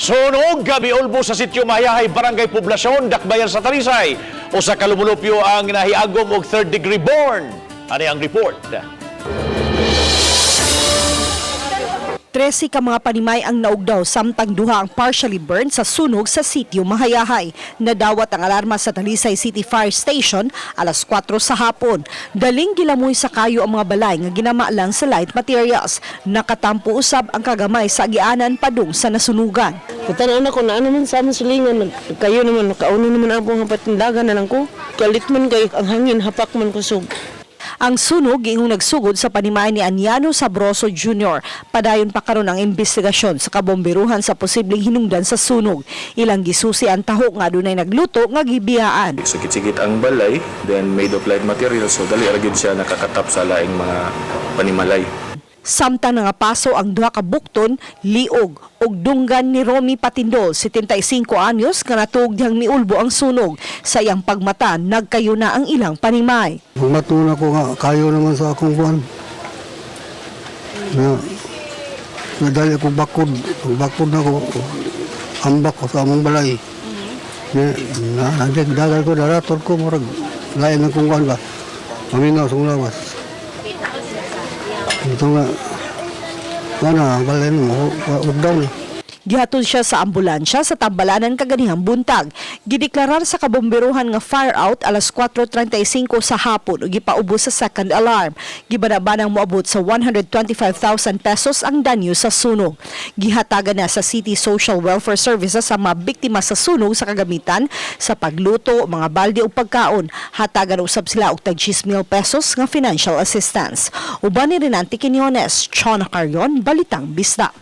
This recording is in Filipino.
Sunog niulbo sa Sitio Mahayahay, Barangay Poblacion, Dakbayan sa Talisay. O sa kalumulupyo ang nahiagom og third-degree burn. Ano ang report? 13 ka mga panimay ang naugdaw samtang duha ang partially burned sa sunog sa Sitio Mahayahay. Nadawat ang alarma sa Talisay City Fire Station alas 4 sa hapon. Daling gilamoy sa kayo ang mga balay nga ginama lang sa light materials. Nakatampo usab ang kagamay sa agianan padung sa nasunugan. Katanan ako na ano man sa among silingan, kayo naman, kauno naman ang pong patindagan na lang ko. Kalit man kayo ang hangin, hapak man kusog. Ang sunog ingong nagsugod sa panimay ni Anyano Sabroso Jr. Padayon pa karon ang investigasyon sa kabomberuhan sa posibleng hinungdan sa sunog. Ilang gisusi ang taho nga dunay nagluto nga gibiyaan. Sigit-sigit ang balay, then made of light material, so dali ra gyud siya nakakatap sa laing mga panimalay. Samtang napaso ang duha ka bukton, liog og dunggan ni Romy Patindol, 75 anyos, nga natuog diyang niulbo ang sunog. Sa iyang pagmata, nagkayo na ang ilang panimay. Matuna ko nga, kayo naman sa akong buwan. Nadali ko bakod. Bakod na ko, ambak ko sa among balay. Dagal ko, darator ko, marag layan ng kung buwan ba. Maminaw sa lawas. Ito nga, balay mo, huwag daw ni. Gihatod siya sa ambulansya sa tambalanan kaganihang buntag. Gideklarar sa kabomberuhan nga fire out alas 4:35 sa hapon ug gipaubos sa second alarm. Gibanabanang moabot sa 125,000 pesos ang danyo sa sunog. Gihatagan na sa City Social Welfare Services sa mga biktima sa sunog sa kagamitan sa pagluto, mga balde ug pagkaon. Hatagan usab sila og tag 10,000 pesos nga financial assistance. Uban ni Renante Quinones, Chona Carrion, Balitang Bisdak.